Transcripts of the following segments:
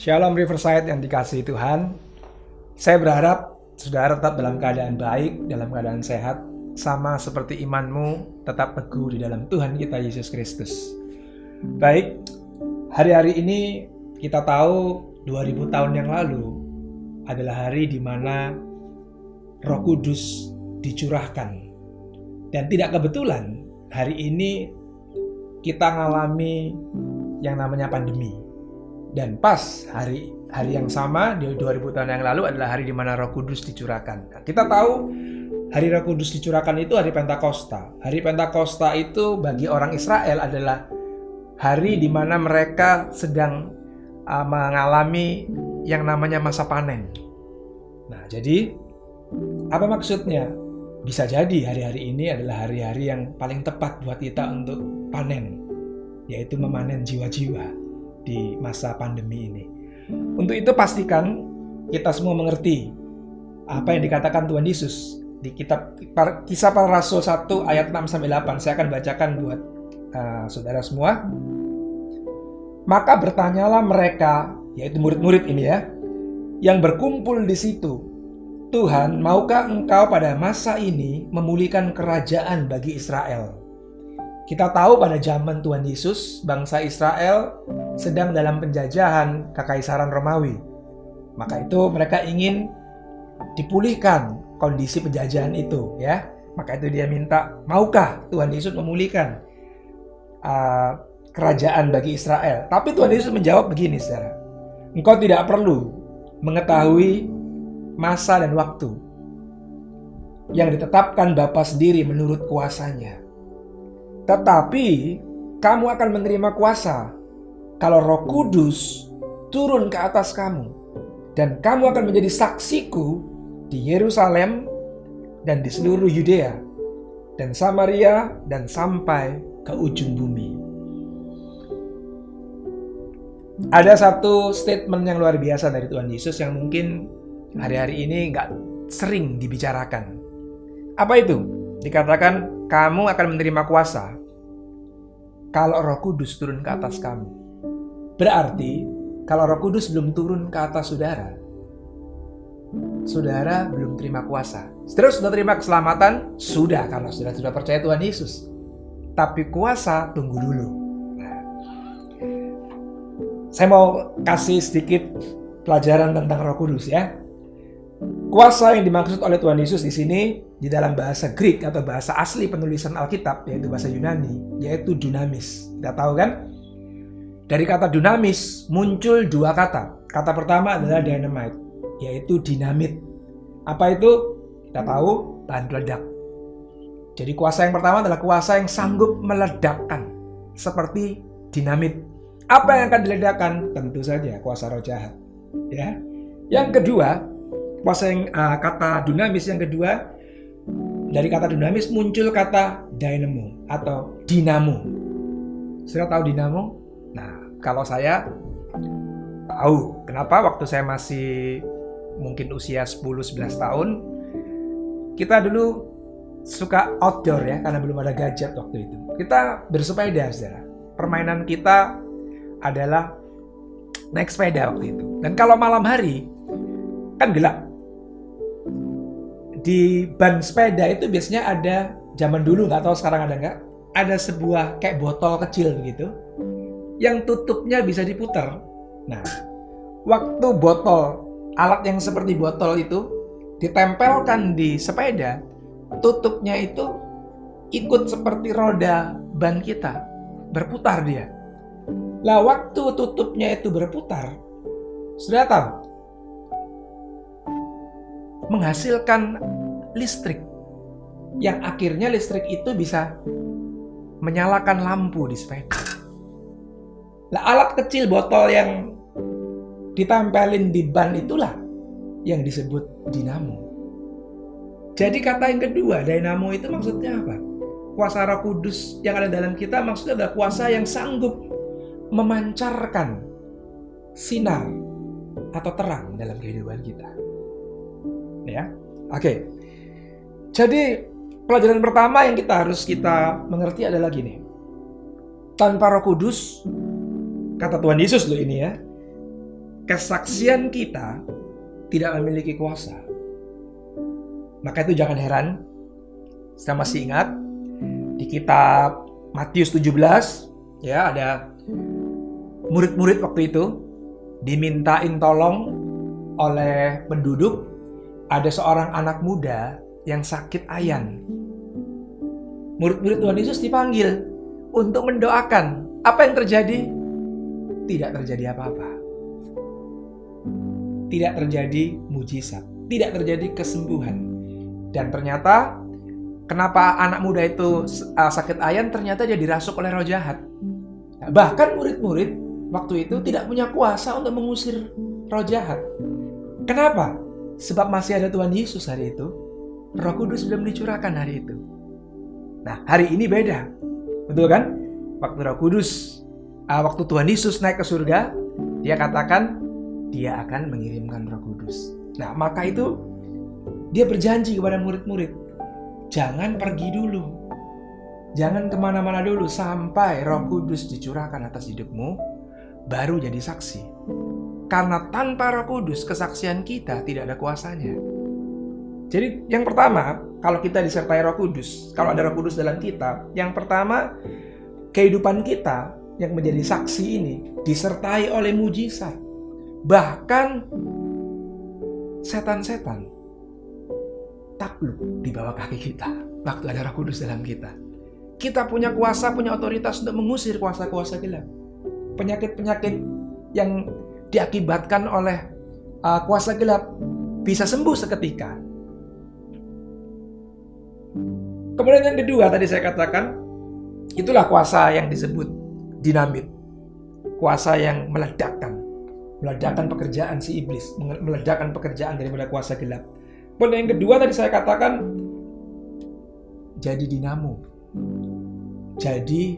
Shalom Riverside yang dikasihi Tuhan. Saya berharap saudara tetap dalam keadaan baik, dalam keadaan sehat, sama seperti imanmu tetap teguh di dalam Tuhan kita Yesus Kristus. Baik, hari-hari ini kita tahu 2000 tahun yang lalu adalah hari di mana Roh Kudus dicurahkan. Dan tidak kebetulan hari ini kita mengalami yang namanya pandemi. Dan pas hari yang sama di 2000 tahun yang lalu adalah hari di mana Roh Kudus dicurahkan. Nah, kita tahu hari Roh Kudus dicurahkan itu hari Pentakosta. Hari Pentakosta itu bagi orang Israel adalah hari di mana mereka sedang mengalami yang namanya masa panen. Nah, jadi apa maksudnya? Bisa jadi hari-hari ini adalah hari-hari yang paling tepat buat kita untuk panen, yaitu memanen jiwa-jiwa di masa pandemi ini. Untuk itu pastikan kita semua mengerti apa yang dikatakan Tuhan Yesus di kitab Kisah Para Rasul 1 ayat 6-8. Saya akan bacakan buat saudara semua. Maka bertanyalah mereka, yaitu murid-murid ini ya, yang berkumpul di situ, Tuhan, maukah engkau pada masa ini memulihkan kerajaan bagi Israel? Kita tahu pada zaman Tuhan Yesus, bangsa Israel sedang dalam penjajahan Kekaisaran Romawi. Maka itu mereka ingin dipulihkan kondisi penjajahan itu, ya. Maka itu dia minta, maukah Tuhan Yesus memulihkan kerajaan bagi Israel? Tapi Tuhan Yesus menjawab begini, saudara. Engkau tidak perlu mengetahui masa dan waktu yang ditetapkan Bapa sendiri menurut kuasanya. Tetapi kamu akan menerima kuasa kalau Roh Kudus turun ke atas kamu, dan kamu akan menjadi saksiku di Yerusalem dan di seluruh Yudea dan Samaria dan sampai ke ujung bumi. Ada satu statement yang luar biasa dari Tuhan Yesus yang mungkin hari-hari ini nggak sering dibicarakan. Apa itu? Dikatakan kamu akan menerima kuasa kalau Roh Kudus turun ke atas kamu. Berarti kalau Roh Kudus belum turun ke atas saudara, saudara belum terima kuasa. Saudara sudah terima keselamatan? Sudah, karena sudah percaya Tuhan Yesus. Tapi kuasa tunggu dulu. Nah, saya mau kasih sedikit pelajaran tentang Roh Kudus ya. Kuasa yang dimaksud oleh Tuhan Yesus di sini di dalam bahasa Greek atau bahasa asli penulisan Alkitab, yaitu bahasa Yunani, yaitu dunamis. Kita tahu kan? Dari kata dunamis muncul dua kata. Kata pertama adalah dynamite, yaitu dinamit. Apa itu? Kita tahu, bahan peledak. Jadi kuasa yang pertama adalah kuasa yang sanggup meledakkan, seperti dinamit. Apa yang akan diledakkan? Tentu saja kuasa roh jahat. Ya. Yang kedua, kuasa yang kata dunamis yang kedua, dari kata dunamis muncul kata dynamo atau dinamo. Sudah tahu dinamo? Nah, kalau saya tahu. Kenapa? Waktu saya masih mungkin usia 10-11 tahun, kita dulu suka outdoor ya, karena belum ada gadget waktu itu. Kita bersepeda, saudara. Permainan kita adalah naik sepeda waktu itu. Dan kalau malam hari kan gelap. Di ban sepeda itu biasanya ada, zaman dulu nggak tahu sekarang ada nggak, ada sebuah kayak botol kecil begitu yang tutupnya bisa diputar. Nah, waktu botol, alat yang seperti botol itu ditempelkan di sepeda, tutupnya itu ikut seperti roda ban kita, berputar dia. Lah waktu tutupnya itu berputar, sudah tahu, menghasilkan listrik, yang akhirnya listrik itu bisa menyalakan lampu di sepeda. Nah, alat kecil botol yang ditempelin di ban itulah yang disebut dinamo. Jadi kata yang kedua, dynamo itu maksudnya apa? Kuasa Roh Kudus yang ada dalam kita maksudnya adalah kuasa yang sanggup memancarkan sinar atau terang dalam kehidupan kita. Ya, oke. Jadi pelajaran pertama yang harus kita mengerti adalah gini. Tanpa Roh Kudus, kata Tuhan Yesus loh ini ya, kesaksian kita tidak memiliki kuasa. Maka itu jangan heran, saya masih ingat di kitab Matius 17, ya, ada murid-murid waktu itu dimintain tolong oleh penduduk. Ada seorang anak muda yang sakit ayan. Murid-murid Tuhan Yesus dipanggil untuk mendoakan. Apa yang terjadi? Tidak terjadi apa-apa. Tidak terjadi mujizat, tidak terjadi kesembuhan. Dan ternyata kenapa anak muda itu sakit ayan? Ternyata dia dirasuk oleh roh jahat. Nah, bahkan murid-murid waktu itu tidak punya kuasa untuk mengusir roh jahat. Kenapa? Sebab masih ada Tuhan Yesus hari itu. Roh Kudus belum dicurahkan hari itu. Nah, hari ini beda. Betul kan? Waktu Roh Kudus, waktu Tuhan Yesus naik ke surga, dia katakan dia akan mengirimkan Roh Kudus. Nah, maka itu dia berjanji kepada murid-murid, jangan pergi dulu. Jangan kemana-mana dulu sampai Roh Kudus dicurahkan atas hidupmu, baru jadi saksi. Karena tanpa Roh Kudus, kesaksian kita tidak ada kuasanya. Jadi yang pertama, kalau kita disertai Roh Kudus, kalau ada Roh Kudus dalam kita, yang pertama, kehidupan kita yang menjadi saksi ini disertai oleh mujizat. Bahkan setan-setan takluk di bawah kaki kita waktu ada Roh Kudus dalam kita. Kita punya kuasa, punya otoritas untuk mengusir kuasa-kuasa gelap. Penyakit-penyakit yang diakibatkan oleh kuasa gelap bisa sembuh seketika. Kemudian yang kedua tadi saya katakan, itulah kuasa yang disebut dinamit. Kuasa yang meledakkan pekerjaan si iblis, meledakkan pekerjaan daripada kuasa gelap. Kemudian yang kedua tadi saya katakan, jadi dinamo. Jadi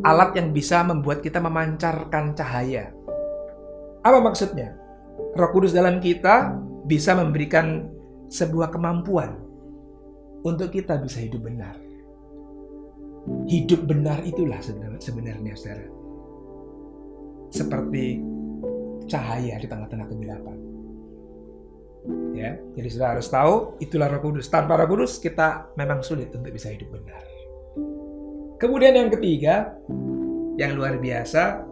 alat yang bisa membuat kita memancarkan cahaya. Apa maksudnya? Roh Kudus dalam kita bisa memberikan sebuah kemampuan untuk kita bisa hidup benar. Hidup benar itulah sebenarnya, saudara. Seperti cahaya di tengah-tengah kegelapan. Ya, jadi saudara harus tahu, itulah Roh Kudus. Tanpa Roh Kudus kita memang sulit untuk bisa hidup benar. Kemudian yang ketiga, yang luar biasa,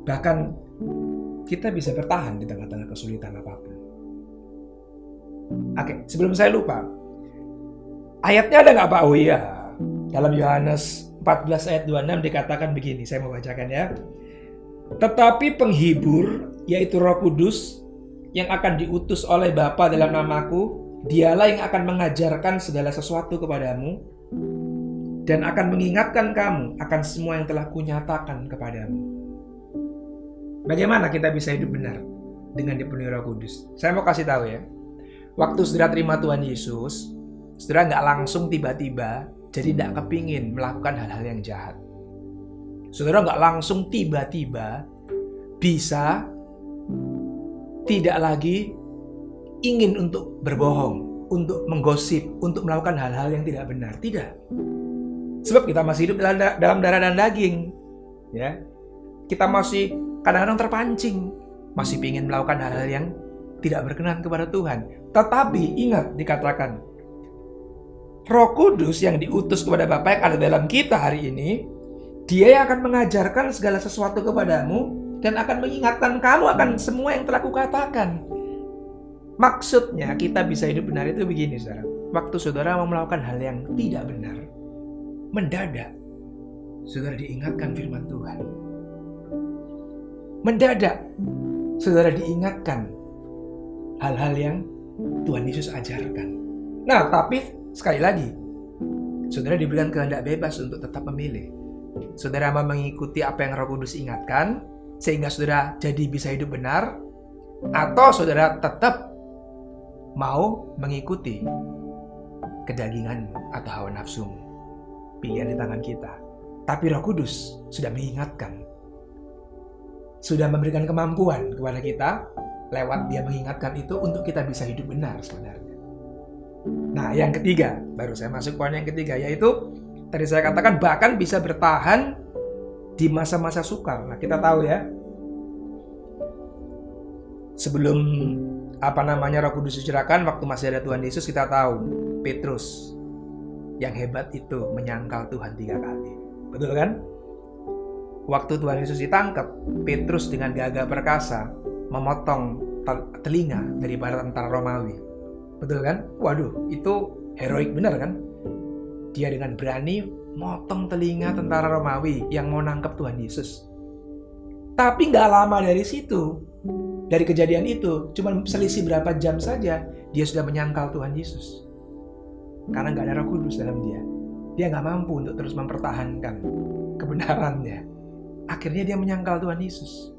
bahkan kita bisa bertahan di tengah-tengah kesulitan apapun. Oke, sebelum saya lupa, ayatnya ada nggak Pak? Oh iya, dalam Yohanes 14 ayat 26 dikatakan begini, saya mau bacakan ya. Tetapi penghibur, yaitu Roh Kudus, yang akan diutus oleh Bapa dalam namaku, dialah yang akan mengajarkan segala sesuatu kepadamu, dan akan mengingatkan kamu akan semua yang telah kunyatakan kepadamu. Bagaimana kita bisa hidup benar dengan dipenuhi Roh Kudus? Saya mau kasih tahu ya. Waktu saudara terima Tuhan Yesus, saudara nggak langsung tiba-tiba jadi tidak kepingin melakukan hal-hal yang jahat. Saudara nggak langsung tiba-tiba bisa tidak lagi ingin untuk berbohong, untuk menggosip, untuk melakukan hal-hal yang tidak benar. Tidak. Sebab kita masih hidup dalam darah dan daging. Ya. Kita masih kadang-kadang terpancing, masih ingin melakukan hal-hal yang tidak berkenan kepada Tuhan. Tetapi ingat dikatakan, Roh Kudus yang diutus kepada Bapa yang ada dalam kita hari ini, Dia yang akan mengajarkan segala sesuatu kepadamu dan akan mengingatkan kamu akan semua yang telah kukatakan. Maksudnya kita bisa hidup benar itu begini, saudara. Waktu saudara mau melakukan hal yang tidak benar, mendadak saudara diingatkan firman Tuhan. Mendadak saudara diingatkan hal-hal yang Tuhan Yesus ajarkan. Nah, tapi sekali lagi, saudara diberikan kehendak bebas untuk tetap memilih. Saudara mau mengikuti apa yang Roh Kudus ingatkan, sehingga saudara jadi bisa hidup benar, atau saudara tetap mau mengikuti kedaginganmu atau hawa nafsumu. Pilihan di tangan kita. Tapi Roh Kudus sudah mengingatkan, sudah memberikan kemampuan kepada kita lewat Dia mengingatkan itu untuk kita bisa hidup benar sebenarnya. Nah, yang ketiga, baru saya masuk poin yang ketiga, yaitu tadi saya katakan bahkan bisa bertahan di masa-masa sukar. Nah, kita tahu ya, sebelum Roh Kudus dicurahkan, waktu masih ada Tuhan Yesus, kita tahu Petrus yang hebat itu menyangkal Tuhan 3 kali. Betul kan? Waktu Tuhan Yesus ditangkap, Petrus dengan gagah perkasa memotong telinga daripada tentara Romawi. Betul kan? Waduh, itu heroik benar kan? Dia dengan berani motong telinga tentara Romawi yang mau nangkep Tuhan Yesus. Tapi gak lama dari situ, dari kejadian itu, cuma selisih berapa jam saja, dia sudah menyangkal Tuhan Yesus. Karena gak ada Roh Kudus dalam dia. Dia gak mampu untuk terus mempertahankan kebenarannya. Akhirnya dia menyangkal Tuhan Yesus.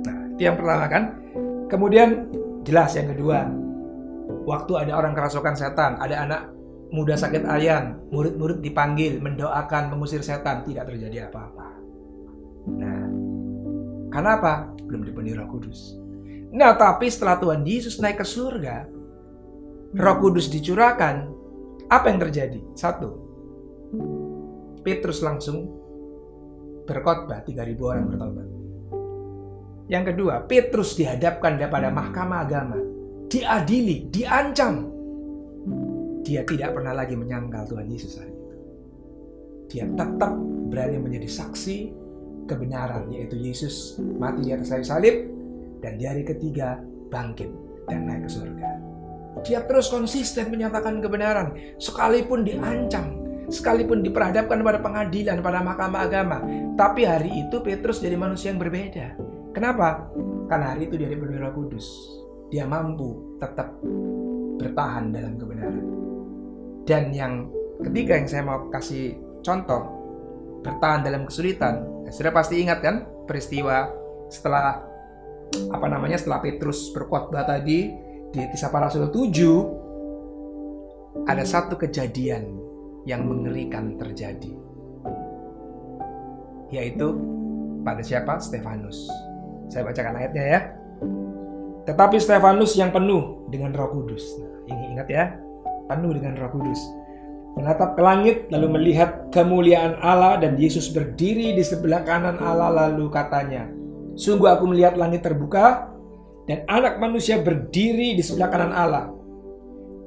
Nah, itu yang pertama kan. Kemudian jelas yang kedua, waktu ada orang kerasukan setan, ada anak muda sakit ayan, murid-murid dipanggil, mendoakan, mengusir setan, tidak terjadi apa-apa. Nah, karena apa? Belum dipenuhi Roh Kudus. Nah, tapi setelah Tuhan Yesus naik ke surga, Roh Kudus dicurahkan, apa yang terjadi? 1. Petrus langsung berkhotbah, 3.000 orang bertobat. Yang kedua, Petrus dihadapkan kepada mahkamah agama, diadili, diancam. Dia tidak pernah lagi menyangkal Tuhan Yesus hari itu. Dia tetap berani menjadi saksi kebenaran, yaitu Yesus mati di atas kayu salib dan di hari ketiga bangkit dan naik ke surga. Dia terus konsisten menyatakan kebenaran sekalipun diancam, sekalipun diperhadapkan pada pengadilan, pada mahkamah agama. Tapi hari itu Petrus jadi manusia yang berbeda. Kenapa? Karena hari itu dia dipenuhi Roh Kudus. Dia mampu tetap bertahan dalam kebenaran. Dan yang ketiga yang saya mau kasih contoh, bertahan dalam kesulitan. Sudah pasti ingat kan peristiwa setelah setelah Petrus berkhotbah tadi di Kisah Para Rasul 7, ada satu kejadian yang mengerikan terjadi, yaitu pada siapa? Stefanus. Saya bacakan ayatnya ya. Tetapi Stefanus yang penuh dengan Roh Kudus. Nah, ingat ya, penuh dengan Roh Kudus, menatap ke langit lalu melihat kemuliaan Allah dan Yesus berdiri di sebelah kanan Allah, lalu katanya, sungguh aku melihat langit terbuka dan anak manusia berdiri di sebelah kanan Allah.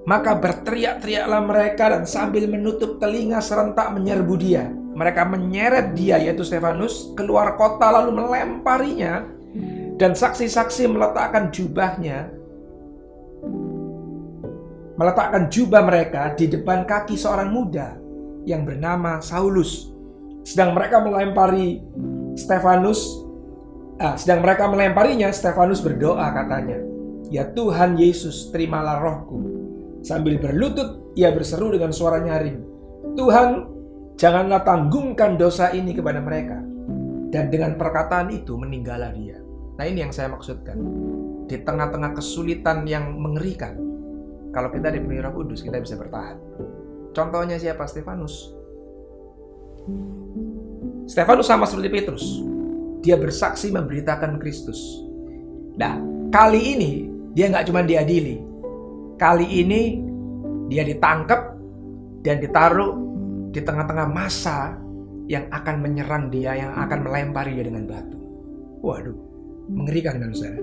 Maka berteriak-teriaklah mereka dan sambil menutup telinga serentak menyerbu dia. Mereka menyeret dia, yaitu Stefanus, keluar kota lalu melemparinya, dan saksi-saksi meletakkan jubah mereka di depan kaki seorang muda yang bernama Saulus. Sedang mereka melemparinya, Stefanus berdoa katanya, ya Tuhan Yesus, terimalah rohku. Sambil berlutut ia berseru dengan suara nyaring, Tuhan, janganlah tanggungkan dosa ini kepada mereka. Dan dengan perkataan itu meninggallah dia. Nah, ini yang saya maksudkan. Di tengah-tengah kesulitan yang mengerikan, kalau kita dipenuhi Roh Kudus, kita bisa bertahan. Contohnya siapa? Stefanus. Stefanus sama seperti Petrus. Dia bersaksi memberitakan Kristus. Nah, kali ini dia nggak cuma diadili. Kali ini dia ditangkap dan ditaruh di tengah-tengah massa yang akan menyerang dia, yang akan melempari dia dengan batu. Waduh, mengerikan kan saudara?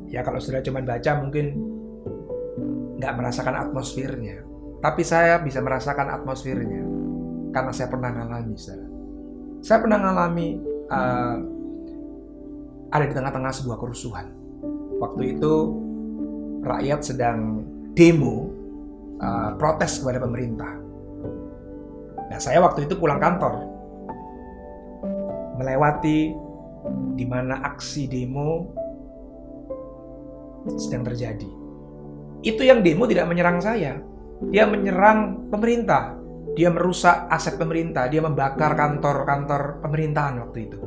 Ya kalau saudara cuma baca mungkin nggak merasakan atmosfernya. Tapi saya bisa merasakan atmosfernya karena saya pernah ngalami, saudara. Saya pernah ngalami ada di tengah-tengah sebuah kerusuhan. Waktu itu rakyat sedang demo protes kepada pemerintah. Nah, saya waktu itu pulang kantor, melewati di mana aksi demo sedang terjadi. Itu yang demo tidak menyerang saya, dia menyerang pemerintah. Dia merusak aset pemerintah, dia membakar kantor-kantor pemerintahan waktu itu.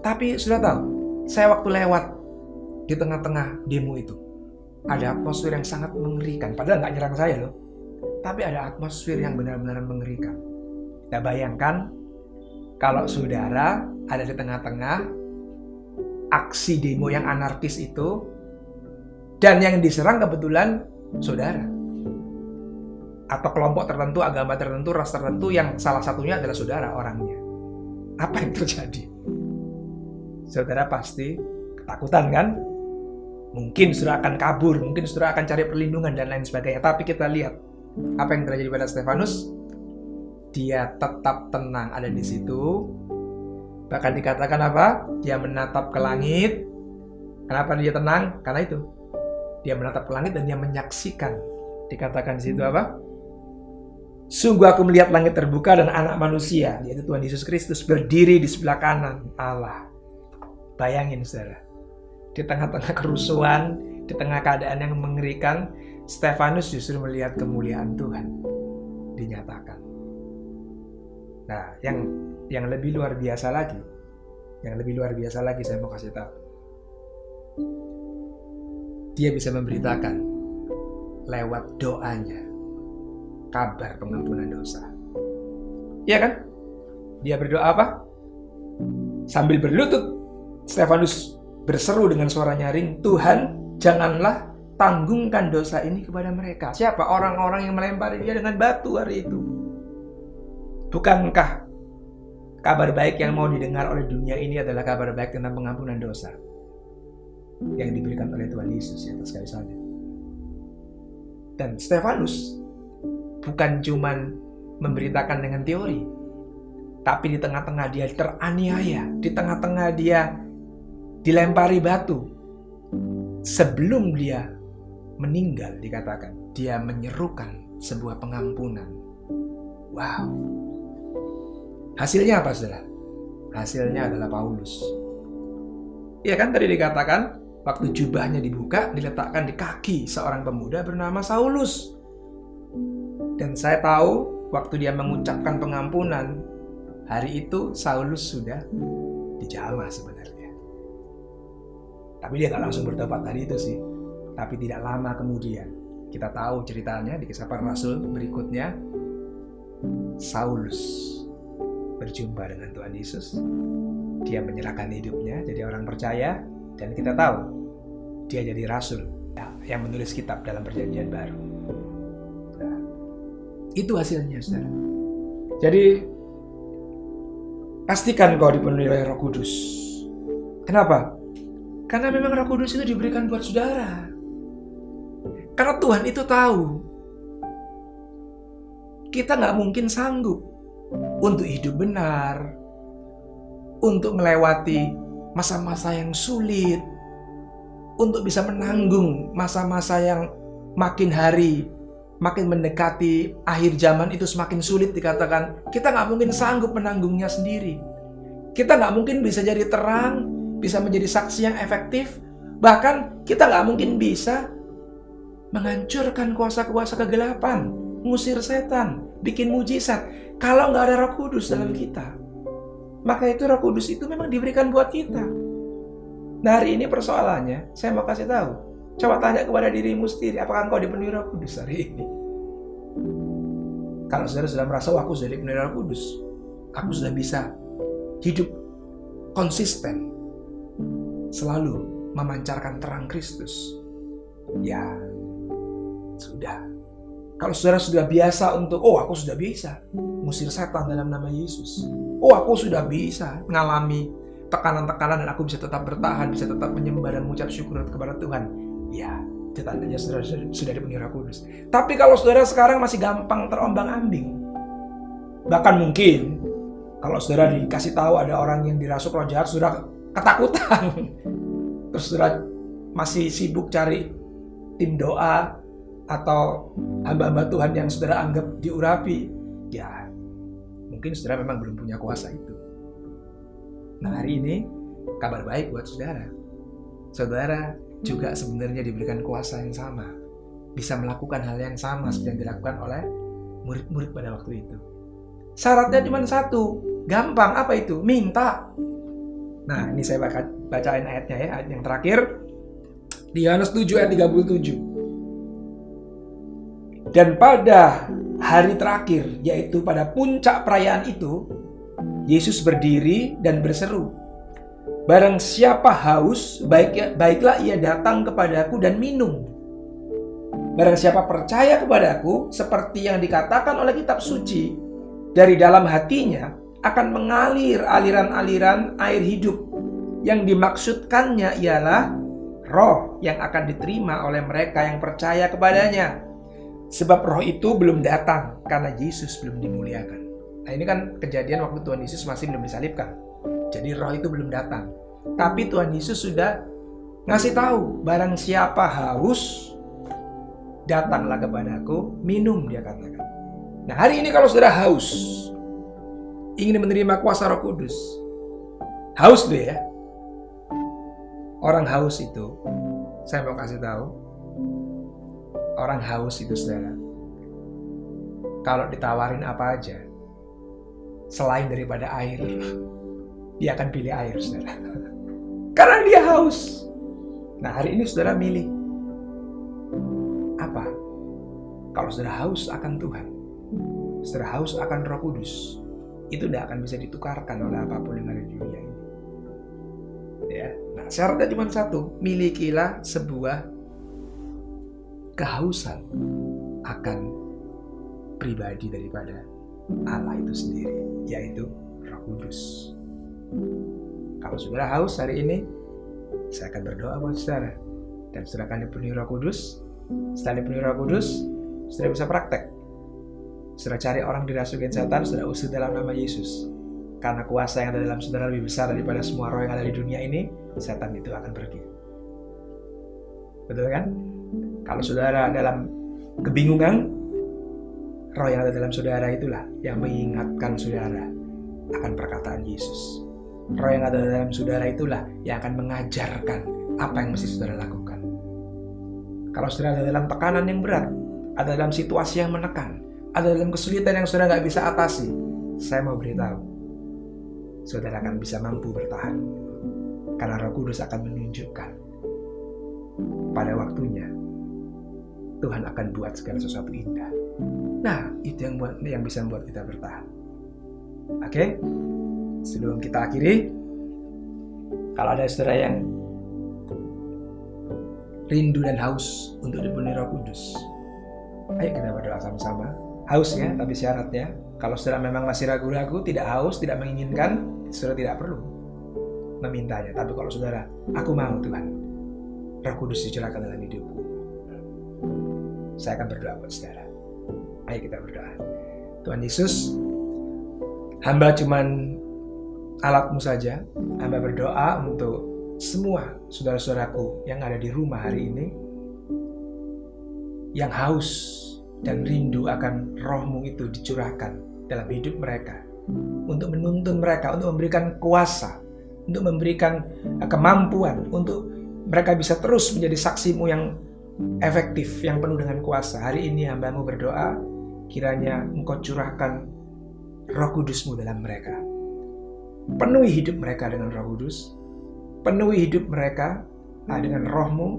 Tapi sudah tahu, saya waktu lewat di tengah-tengah demo itu, ada atmosfer yang sangat mengerikan. Padahal nggak nyerang saya loh, tapi ada atmosfer yang benar-benar mengerikan. Nah, bayangkan kalau saudara ada di tengah-tengah aksi demo yang anarkis itu, dan yang diserang kebetulan saudara. atau kelompok tertentu, agama tertentu, ras tertentu yang salah satunya adalah saudara orangnya. Apa yang terjadi? Saudara pasti ketakutan kan? Mungkin saudara akan kabur, mungkin saudara akan cari perlindungan dan lain sebagainya. Tapi kita lihat apa yang terjadi pada Stefanus. Dia tetap tenang ada di situ. Bahkan dikatakan apa? Dia menatap ke langit. Kenapa dia tenang? Karena itu. Dia menatap ke langit dan dia menyaksikan. Dikatakan di situ apa? Sungguh aku melihat langit terbuka dan anak manusia, yaitu Tuhan Yesus Kristus, berdiri di sebelah kanan Allah. Bayangin saudara. Di tengah-tengah kerusuhan, di tengah keadaan yang mengerikan, Stefanus justru melihat kemuliaan Tuhan dinyatakan. Nah, yang lebih luar biasa lagi, saya mau kasih tahu. Dia bisa memberitakan lewat doanya kabar pengampunan dosa. Iya kan? Dia berdoa apa? Sambil berlutut, Stefanus berseru dengan suara nyaring, Tuhan, janganlah tanggungkan dosa ini kepada mereka. Siapa? Orang-orang yang melempari dia dengan batu hari itu. Bukankah kabar baik yang mau didengar oleh dunia ini adalah kabar baik tentang pengampunan dosa yang diberikan oleh Tuhan Yesus di atas kayu salib? Dan Stefanus bukan cuman memberitakan dengan teori, tapi di tengah-tengah dia teraniaya, di tengah-tengah dia dilempari batu, sebelum dia meninggal dikatakan dia menyerukan sebuah pengampunan. Wow. Hasilnya apa saudara? Hasilnya adalah Paulus. Iya kan tadi dikatakan waktu jubahnya dibuka diletakkan di kaki seorang pemuda bernama Saulus. Dan saya tahu waktu dia mengucapkan pengampunan, hari itu Saulus sudah dijamah sebenarnya. Tapi dia gak langsung bertobat hari itu sih. Tapi tidak lama kemudian, kita tahu ceritanya di Kisah Para Rasul berikutnya, Saulus berjumpa dengan Tuhan Yesus. Dia menyerahkan hidupnya jadi orang percaya, dan kita tahu dia jadi rasul yang menulis kitab dalam Perjanjian Baru. Nah, itu hasilnya saudara. Jadi pastikan kau dipenuhi oleh Roh Kudus. Kenapa? Karena memang Roh Kudus itu diberikan buat saudara. Karena Tuhan itu tahu kita gak mungkin sanggup untuk hidup benar, untuk melewati masa-masa yang sulit, untuk bisa menanggung masa-masa yang makin hari makin mendekati akhir zaman itu semakin sulit dikatakan. Kita gak mungkin sanggup menanggungnya sendiri. Kita gak mungkin bisa jadi terang, bisa menjadi saksi yang efektif. Bahkan kita gak mungkin bisa menghancurkan kuasa-kuasa kegelapan, ngusir setan, bikin mujizat kalau nggak ada Roh Kudus dalam kita. Maka itu Roh Kudus itu memang diberikan buat kita. Nah hari ini persoalannya, saya mau kasih tahu. Coba tanya kepada dirimu sendiri, apakah engkau dipenuhi Roh Kudus hari ini? Kalau saudara sudah merasa, aku sudah dipenuhi Roh Kudus, aku sudah bisa hidup konsisten, selalu memancarkan terang Kristus, ya sudah. Kalau saudara sudah biasa untuk, aku sudah bisa ngusir setan dalam nama Yesus. Aku sudah bisa mengalami tekanan-tekanan dan aku bisa tetap bertahan, bisa tetap menyembah dan mengucap syukur kepada Tuhan. Ya, itu tandanya saudara sudah dipenuhi Roh Kudus. Tapi kalau saudara sekarang masih gampang terombang-ambing, bahkan mungkin kalau saudara dikasih tahu ada orang yang dirasuk roh jahat, saudara ketakutan. Terus saudara masih sibuk cari tim doa atau hamba-hamba Tuhan yang saudara anggap diurapi, ya mungkin saudara memang belum punya kuasa itu. Nah hari ini kabar baik buat saudara. Saudara juga sebenarnya diberikan kuasa yang sama, bisa melakukan hal yang sama seperti yang dilakukan oleh murid-murid pada waktu itu. Syaratnya cuma satu, gampang. Apa itu? Minta. Nah ini saya bacain ayatnya ya, ayat yang terakhir di Yohanes 7 ayat 37. Dan pada hari terakhir, yaitu pada puncak perayaan itu, Yesus berdiri dan berseru, barang siapa haus, baiklah ia datang kepadaku dan minum. Barang siapa percaya kepadaku, seperti yang dikatakan oleh kitab suci, dari dalam hatinya akan mengalir aliran-aliran air hidup. Yang dimaksudkannya ialah roh yang akan diterima oleh mereka yang percaya kepadanya. Sebab roh itu belum datang karena Yesus belum dimuliakan. Nah, ini kan kejadian waktu Tuhan Yesus masih belum disalibkan. Jadi roh itu belum datang. Tapi Tuhan Yesus sudah ngasih tahu, barang siapa haus, datanglah kepadaku, minum, dia katakan. Nah, hari ini kalau saudara haus, ingin menerima kuasa Roh Kudus, haus deh ya. Orang haus itu, saya mau kasih tahu, orang haus itu saudara, kalau ditawarin apa aja selain daripada air, dia akan pilih air, saudara. Karena dia haus. Nah, hari ini saudara milih apa? Kalau saudara haus akan Tuhan, saudara haus akan Roh Kudus, itu tidak akan bisa ditukarkan oleh apapun yang ada di dunia ini. Ya, nah syaratnya cuma satu, milikilah sebuah kehausan akan pribadi daripada Allah itu sendiri, yaitu Roh Kudus. Kalau saudara haus hari ini, saya akan berdoa buat saudara, dan saudara akan dipenuhi Roh Kudus. Setelah dipenuhi Roh Kudus, saudara bisa praktek. Saudara cari orang dirasukin setan, saudara usir dalam nama Yesus. Karena kuasa yang ada dalam saudara lebih besar daripada semua roh yang ada di dunia ini, setan itu akan pergi. Betul kan? Kalau saudara dalam kebingungan, roh yang ada dalam saudara itulah yang mengingatkan saudara akan perkataan Yesus. Roh yang ada dalam saudara itulah yang akan mengajarkan apa yang mesti saudara lakukan. Kalau saudara ada dalam tekanan yang berat, ada dalam situasi yang menekan, ada dalam kesulitan yang saudara nggak bisa atasi, saya mau beritahu, saudara akan bisa mampu bertahan. Karena Roh Kudus akan menunjukkan pada waktunya Tuhan akan buat segala sesuatu indah. Nah, itu yang bisa membuat kita bertahan. Oke? Sebelum kita akhiri, kalau ada saudara yang rindu dan haus untuk dipenuhi Roh Kudus, ayo kita berdoa sama-sama. Haus ya, tapi syaratnya, kalau saudara memang masih ragu-ragu, tidak haus, tidak menginginkan, saudara tidak perlu memintanya. Tapi kalau saudara, aku mau Tuhan, Roh Kudus dicurahkan dalam hidupku, saya akan berdoa buat saudara. Ayo kita berdoa. Tuhan Yesus, hamba cuman alatmu saja. Hamba berdoa untuk semua saudara-saudaraku yang ada di rumah hari ini, yang haus dan rindu akan roh-Mu itu dicurahkan dalam hidup mereka, untuk menuntun mereka, untuk memberikan kuasa, untuk memberikan kemampuan, untuk mereka bisa terus menjadi saksi-Mu yang efektif, yang penuh dengan kuasa. Hari ini hamba-Mu berdoa, kiranya Engkau curahkan Roh Kudus-Mu dalam mereka. Penuhi hidup mereka dengan Roh Kudus, penuhi hidup mereka dengan Roh-Mu,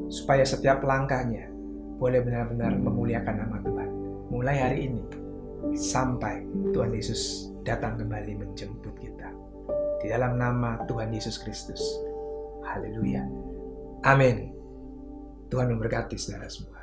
supaya setiap langkahnya boleh benar-benar memuliakan nama Tuhan. Mulai hari ini sampai Tuhan Yesus datang kembali menjemput kita. Di dalam nama Tuhan Yesus Kristus. Haleluya. Amin. Tuhan memberkati saudara semua.